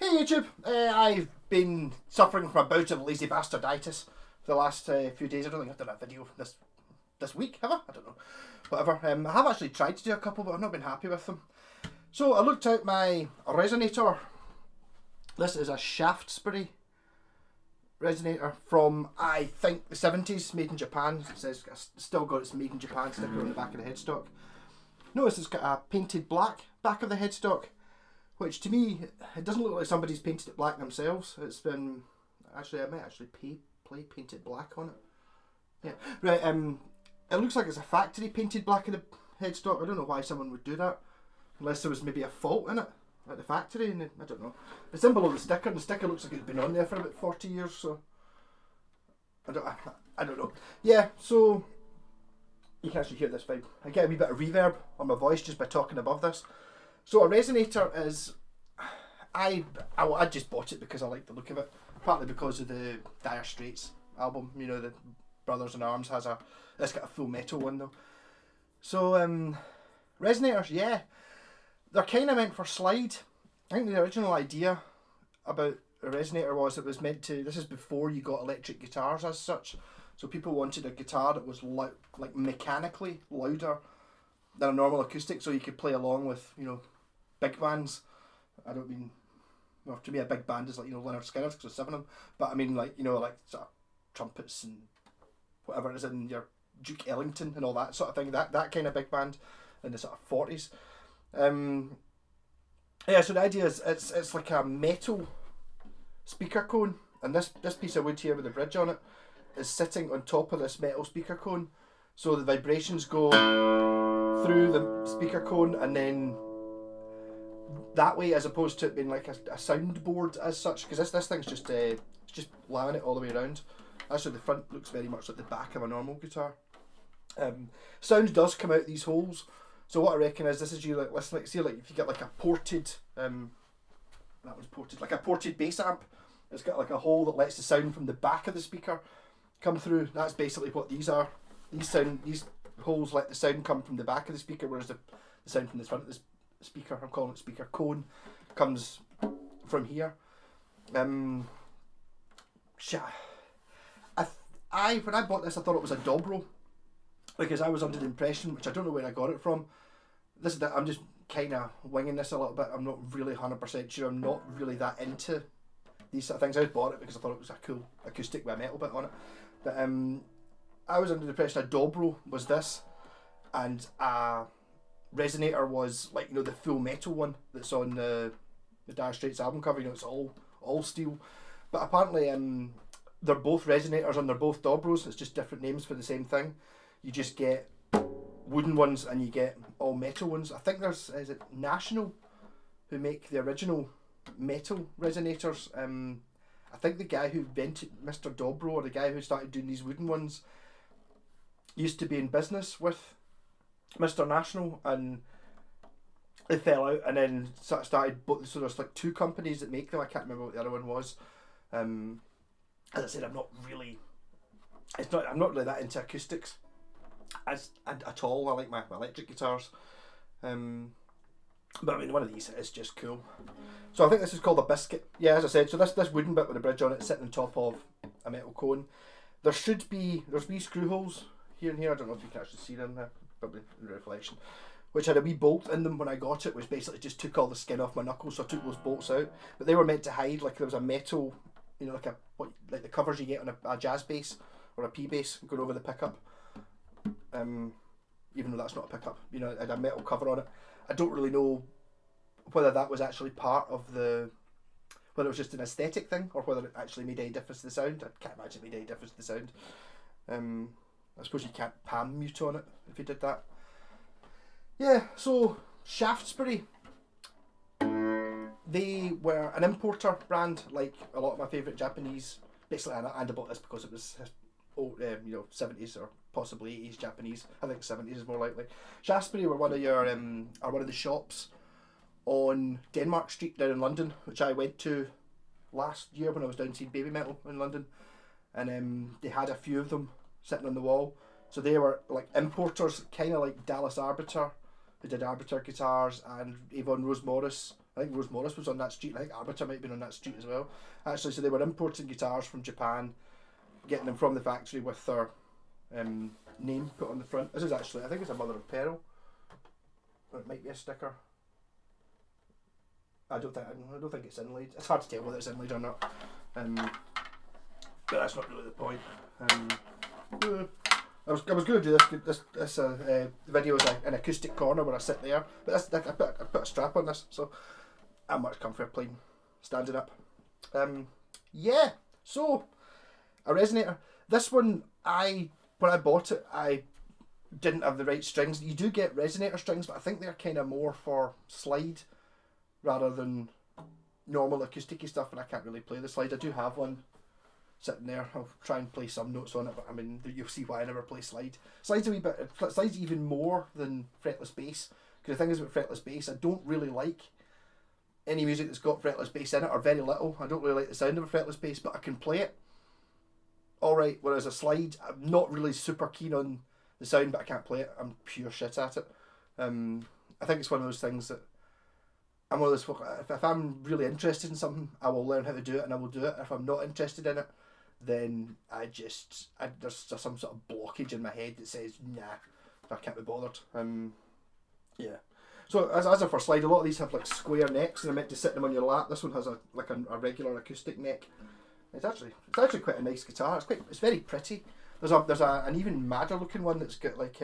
Hey YouTube, I've been suffering from a bout of lazy bastarditis for the last few days. I don't think I've done a video this week, have I? I don't know. Whatever. I have actually tried to do a couple, but I've not been happy with them. So I looked out my resonator. This is a Shaftesbury resonator from, I think, the 70s, made in Japan. It says it's still got its made in Japan sticker on the back of the headstock. Notice it's got a painted black back of the headstock, which to me, it doesn't look like somebody's painted it black themselves. It's been, actually I might actually paint it black on it. Yeah, right, it looks like it's a factory painted black in the headstock. I don't know why someone would do that, unless there was maybe a fault in it at the factory, and I don't know. It's in below the sticker, and the sticker looks like it's been on there for about 40 years, so I don't know. Yeah, so you can actually hear this fine. I get a wee bit of reverb on my voice just by talking above this. So a resonator is, I just bought it because I like the look of it, partly because of the Dire Straits album. You know, the Brothers in Arms has it's got a full metal one though. So resonators, yeah, they're kind of meant for slide. I think the original idea about a resonator was it was meant to, this is before you got electric guitars as such, so people wanted a guitar that was like mechanically louder than a normal acoustic, so you could play along with, you know, big bands. I don't mean, well, to me a big band is like, you know, Leonard Skinner, because there's 7 of them, but I mean, like, you know, like sort of trumpets and whatever it is in your Duke Ellington and all that sort of thing, that kind of big band in the sort of 40s. Yeah, so the idea is it's like a metal speaker cone, and this piece of wood here with the bridge on it is sitting on top of this metal speaker cone, so the vibrations go through the speaker cone and then that way, as opposed to it being like a soundboard as such, because this thing's just it's just laminate all the way around. Actually, the front looks very much like the back of a normal guitar. Sound does come out these holes. So what I reckon is, this is you like listen, like, see, like if you get like a ported that was ported, like a ported bass amp, it's got like a hole that lets the sound from the back of the speaker come through. That's basically what these are. These holes let the sound come from the back of the speaker, whereas the sound from the front of the speaker, I'm calling it speaker cone, comes from here. When I bought this, I thought it was a Dobro, because I was under the impression, which I don't know where I got it from. I'm just kind of winging this a little bit. I'm not really 100% sure. I'm not really that into these sort of things. I just bought it because I thought it was a cool acoustic with a metal bit on it. But I was under the impression a Dobro was this, and a resonator was like, you know, the full metal one that's on the Dire Straits album cover. You know, it's all steel. But apparently, they're both resonators and they're both Dobros. It's just different names for the same thing. You just get wooden ones and you get all metal ones. I think is it National who make the original metal resonators. I think the guy who invented Mr. Dobro, or the guy who started doing these wooden ones, used to be in business with Mr. National, and they fell out and then started, so there's like 2 companies that make them. I can't remember what the other one was. As I said, I'm not really that into acoustics at all. I like my electric guitars, but I mean, one of these is just cool. So I think this is called a biscuit. Yeah, as I said, so this wooden bit with the bridge on it sitting on top of a metal cone. There's wee screw holes here and here. I don't know if you can actually see them there, probably in reflection, which had a wee bolt in them when I got it, which basically just took all the skin off my knuckles. So I took those bolts out, but they were meant to hide, like there was a metal, you know, like the covers you get on a jazz bass or a P bass going over the pickup. Even though that's not a pickup, you know, it had a metal cover on it. I don't really know whether that was actually part of whether it was just an aesthetic thing or whether it actually made any difference to the sound. I can't imagine it made any difference to the sound. I suppose you can't pan mute on it if you did that. Yeah, so Shaftesbury, they were an importer brand, like a lot of my favourite Japanese. Basically, and I bought this because it was old, 70s or possibly 80s Japanese. I think 70s is more likely. Shaftesbury were one of the shops on Denmark Street down in London, which I went to last year when I was down seeing Baby Metal in London, and they had a few of them sitting on the wall. So they were like importers, kind of like Dallas Arbiter, who did Arbiter guitars, and Avon Rose Morris I think Rose Morris was on that street. I think Arbiter might have been on that street as well. Actually, so they were importing guitars from Japan, getting them from the factory with their name put on the front. This is actually, I think it's a mother of pearl. Or it might be a sticker. I don't think it's inlaid. It's hard to tell whether it's inlaid or not. But that's not really the point. I was going to do this video as an acoustic corner where I sit there, but I put a strap on this, so I'm much comfier playing standing up. Yeah, so a resonator. This one, when I bought it, I didn't have the right strings. You do get resonator strings, but I think they're kind of more for slide rather than normal acoustic-y stuff, and I can't really play the slide. I do have one sitting there. I'll try and play some notes on it, but I mean, you'll see why I never play slide. Slide's even more than fretless bass, because the thing is with fretless bass, I don't really like any music that's got fretless bass in it, or very little. I don't really like the sound of a fretless bass, but I can play it alright, whereas a slide, I'm not really super keen on the sound, but I can't play it. I'm pure shit at it. I think it's one of those things that I'm one of those folk, if I'm really interested in something, I will learn how to do it and I will do it. If I'm not interested in it, then there's some sort of blockage in my head that says, nah, I can't be bothered. Yeah. So as a for slide, a lot of these have like square necks and they're meant to sit them on your lap. This one has a regular acoustic neck. It's actually quite a nice guitar. It's very pretty. There's an even madder looking one that's got like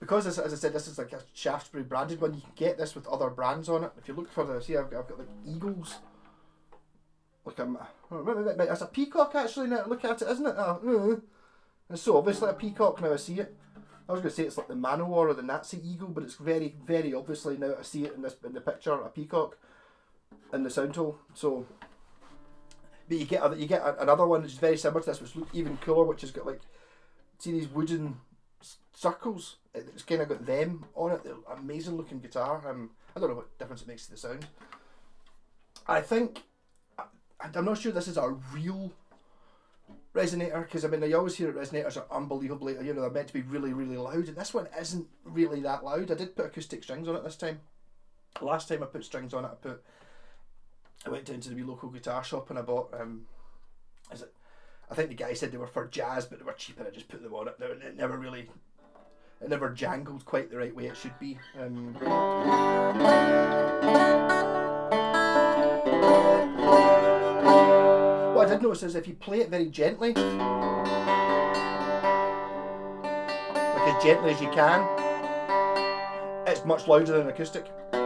because as I said, this is like a Shaftesbury branded one. You can get this with other brands on it. If you look for the, see, I've got like eagles. Like it's a peacock actually. Now look at it, isn't it? It's so obviously a peacock now I see it. I was going to say it's like the Manowar or the Nazi eagle, but it's very, very obviously now I see it in the picture, a peacock in the sound hole. So, but you get another one which is very similar to this, which looks even cooler, which has got like, see these wooden circles. It's kind of got them on it. They're amazing looking guitar. I don't know what difference it makes to the sound. I think I'm not sure this is a real resonator, because I mean, I always hear that resonators are unbelievably, they're meant to be really, really loud, and this one isn't really that loud. I did put acoustic strings on it this time. Last time I put strings on it, I went down to the wee local guitar shop and I bought I think the guy said they were for jazz, but they were cheap and I just put them on it. It never jangled quite the right way it should be. What I did notice is if you play it very gently, like as gently as you can, it's much louder than acoustic. But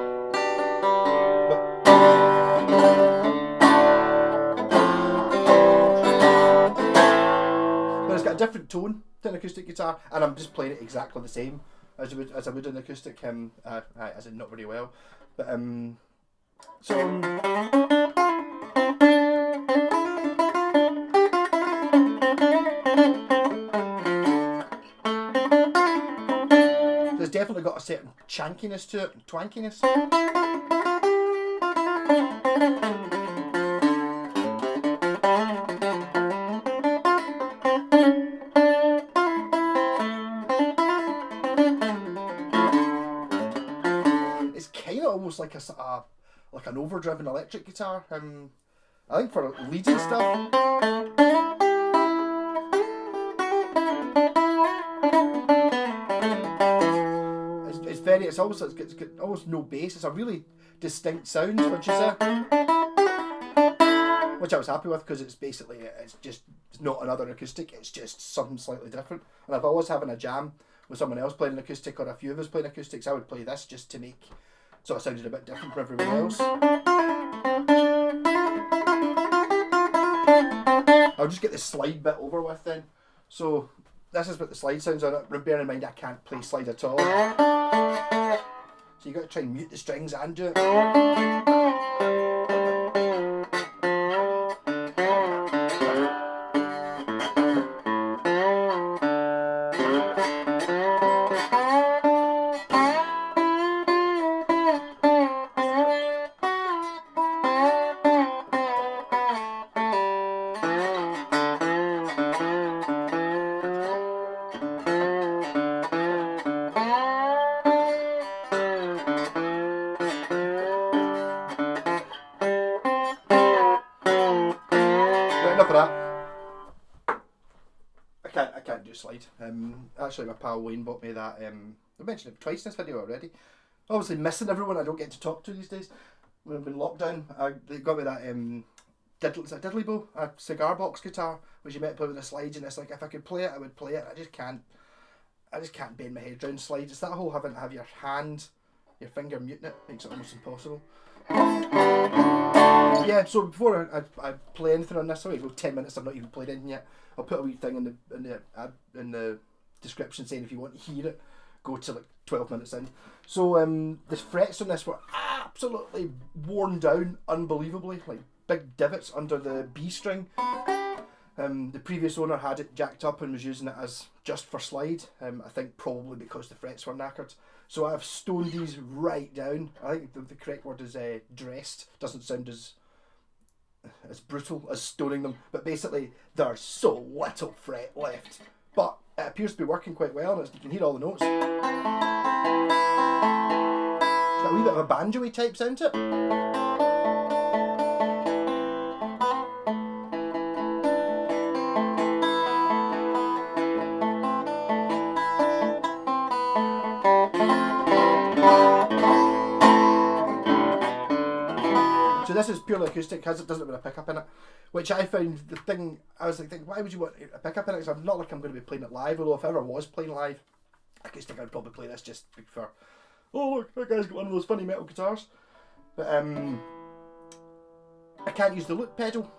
it's got a different tone to an acoustic guitar, and I'm just playing it exactly the same as I would an acoustic. As in not very well, but it's definitely got a certain chankiness to it, and twankiness. It's kind of almost like like an overdriven electric guitar. I think for leads and stuff. It's got almost no bass. It's a really distinct sound, which I was happy with, because it's basically it's not another acoustic. It's just something slightly different. And if I was having a jam with someone else playing an acoustic, or a few of us playing acoustics, I would play this just to make sort of sounded a bit different from everyone else. I'll just get the slide bit over with then. So this is what the slide sounds on it. Bear in mind I can't play slide at all. So you got to try and mute the strings and do it. enough of that. I can't do slide. Actually, my pal Wayne bought me that. I mentioned it twice in this video already. Obviously, missing everyone I don't get to talk to these days. When I've been locked down, they got me that diddly bow, a cigar box guitar, which you meant to play with the slides, and it's like if I could play it, I would play it. I just can't bend my head around slides. It's that whole having to have your finger muting it makes it almost impossible. Yeah, so before I play anything on this, I'll go 10 minutes. I've not even played anything yet. I'll put a wee thing in the description saying if you want to hear it, go to like 12 minutes in. So the frets on this were absolutely worn down, unbelievably, like big divots under the B string. The previous owner had it jacked up and was using it as just for slide. I think probably because the frets were knackered. So I've stoned these right down. I think the correct word is dressed. Doesn't sound as brutal as stoning them, but basically there's so little fret left. But it appears to be working quite well, and you can hear all the notes. It's got a wee bit of a banjo-y type sound to it. So this is purely acoustic because it doesn't have a pickup in it, which I found the thing. I was like, why would you want a pickup in it? Because I'm not like I'm going to be playing it live. Although if I ever was playing live acoustic, I'd probably play this just for, oh look, that guy's got one of those funny metal guitars. But I can't use the loop pedal,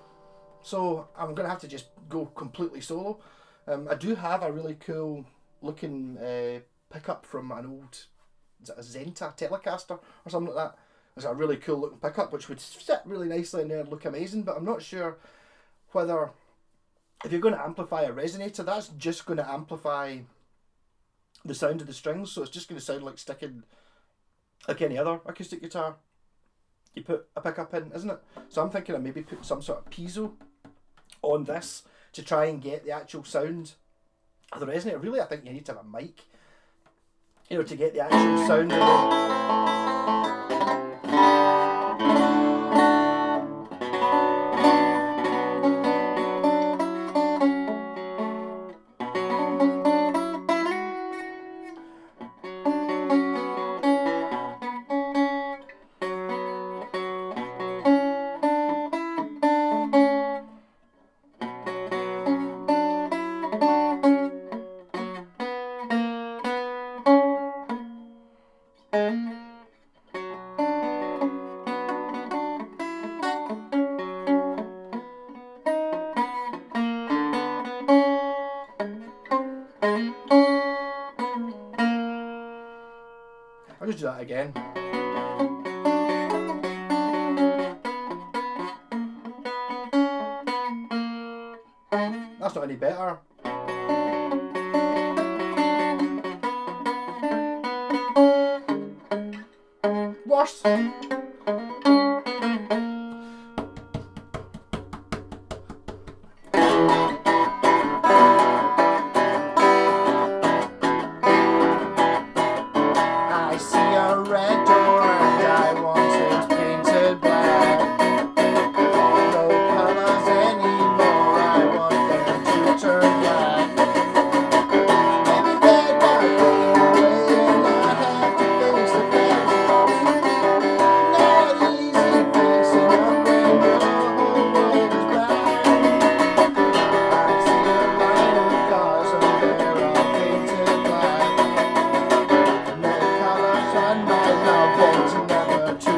so I'm going to have to just go completely solo. I do have a really cool looking pickup from an old, is it a Zenta Telecaster or something like that. It's a really cool looking pickup which would sit really nicely in there and look amazing, but I'm not sure whether, if you're going to amplify a resonator, that's just going to amplify the sound of the strings, so it's just going to sound like sticking, like any other acoustic guitar you put a pickup in, isn't it? So I'm thinking of maybe putting some sort of piezo on this to try and get the actual sound of the resonator. Really, I think you need to have a mic, you know, to get the actual sound of the... I'll just do that again. That's not any better. Worse. I see a red door and I want it painted black. No colours anymore, I want them to turn black. Maybe they're dark away and I have to face the fact. Not easy facing up when your whole world is black. I see a line of cars and they're all painted black. No colours and my love wants never to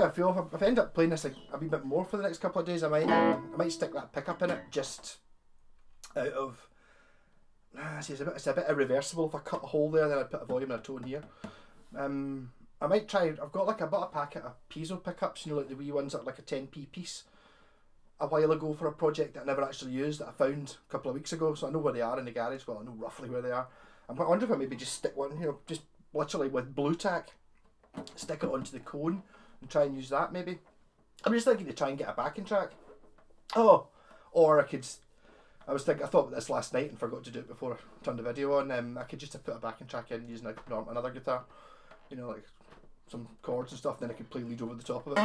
I feel. If I end up playing this a wee bit more for the next couple of days, I might stick that pickup in it just out of. See, it's a bit irreversible. If I cut a hole there, then I'd put a volume and a tone here. I might try. I've got like I bought a packet of piezo pickups, you know, like the wee ones that are like a 10p piece, a while ago for a project that I never actually used, that I found a couple of weeks ago. So I know where they are in the garage. Well, I know roughly where they are. I wonder if I maybe just stick one, you know, just literally with blue tack, stick it onto the cone and try and use that maybe. I'm just thinking to try and get a backing track. Oh, or I could. I thought about this last night and forgot to do it before I turned the video on. I could just have put a backing track in using another guitar, you know, like some chords and stuff. Then I could play lead over the top of it.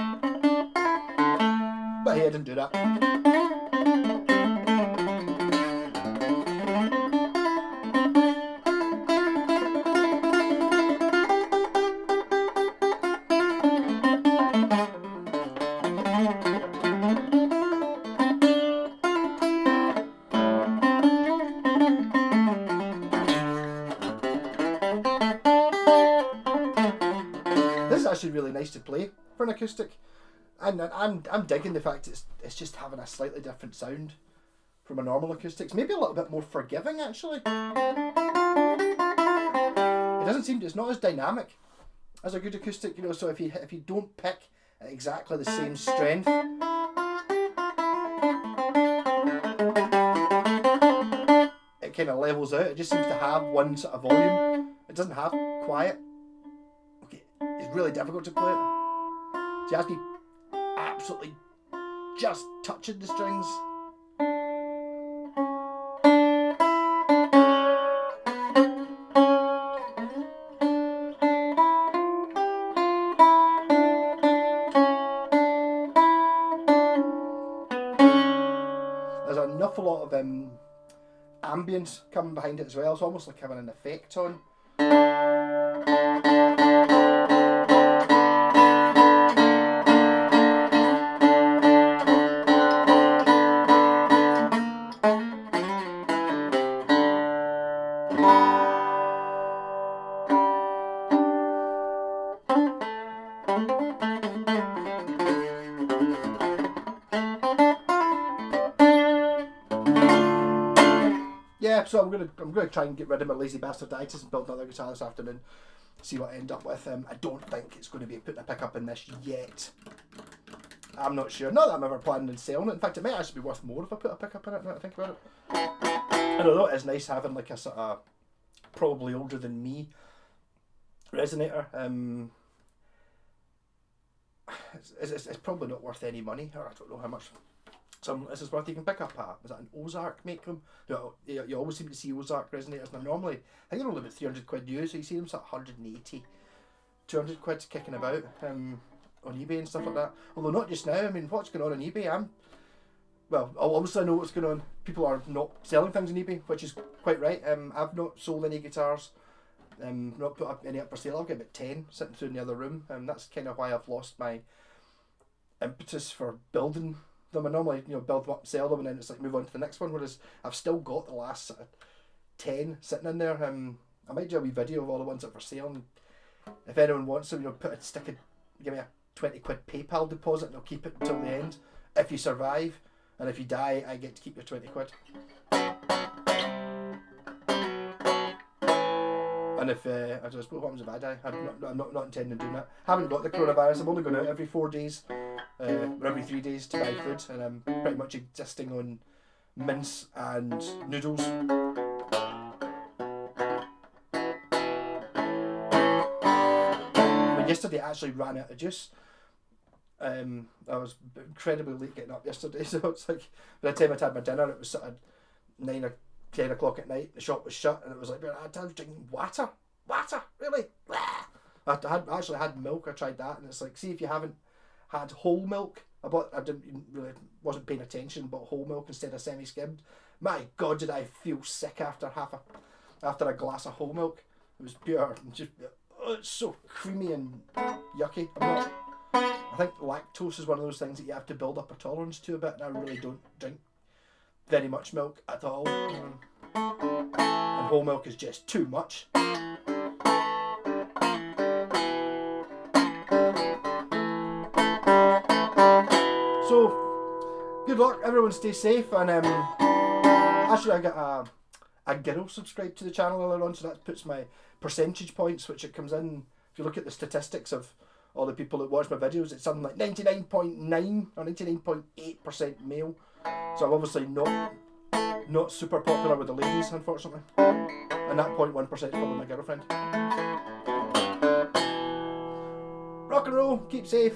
But hey, I didn't do that. This is actually really nice to play for an acoustic. And I'm digging the fact it's just having a slightly different sound from a normal acoustics. Maybe a little bit more forgiving actually. It doesn't seem it's not as dynamic as a good acoustic, you know. So if you don't pick at exactly the same strength, it kind of levels out. It just seems to have one sort of volume. It doesn't have quiet. Okay, it's really difficult to play it. So you have to be absolutely just touching the strings. There's an awful lot of ambience coming behind it as well. It's almost like having an effect on. Yeah, so I'm gonna try and get rid of my lazy bastarditis and build another guitar this afternoon. See what I end up with. I don't think it's going to be putting a pickup in this yet. I'm not sure. Not that I'm ever planning on selling it. In fact, it might actually be worth more if I put a pickup in it. Now that I think about it. And although it is nice having like a sort of probably older than me resonator, it's probably not worth any money, or I don't know how much. This is worth. You can pick up was that an Ozark make them? You always seem to see Ozark resonators, and normally I think they're only about 300 quid new, so you see them sort of 180, 200 quid kicking about on eBay and stuff like that. Although not just now. I mean, what's going on eBay? Obviously I know what's going on. People are not selling things on eBay, which is quite right. I've not sold any guitars, not put up any up for sale. I've got about 10 sitting through in the other room, and that's kind of why I've lost my impetus for building them. I normally, you know, build them up, sell them, and then it's like move on to the next one. Whereas I've still got the last 10 sitting in there. I might do a wee video of all the ones that are for sale, and if anyone wants them, you know, give me a 20 quid PayPal deposit, and I'll keep it until the end. If you survive, and if you die, I get to keep your 20 quid. And if I just, what happens if I die? I'm not intending on doing that. I haven't got the coronavirus. I'm only going out every 4 days, or every 3 days to buy food, and I'm pretty much existing on mince and noodles. Yesterday I actually ran out of juice. I was incredibly late getting up yesterday, so it's like by the time I'd had my dinner, it was sort of 9 or 10 o'clock at night. The shop was shut, and it was like I was drinking water, really. I actually had milk. I tried that, and it's like, see if you haven't had whole milk. Wasn't paying attention, but whole milk instead of semi-skimmed. My God, did I feel sick after a glass of whole milk. It was pure, just it's so creamy and yucky. I think lactose is one of those things that you have to build up a tolerance to a bit, and I really don't drink very much milk at all. And whole milk is just too much. good luck. Everyone stay safe. And actually, I got a girl subscribed to the channel earlier on, so that puts my percentage points, which it comes in. If you look at the statistics of all the people that watch my videos, it's something like 99.9 or 99.8% male. So I'm obviously not super popular with the ladies, unfortunately. And that 0.1% is probably my girlfriend. Rock and roll, keep safe.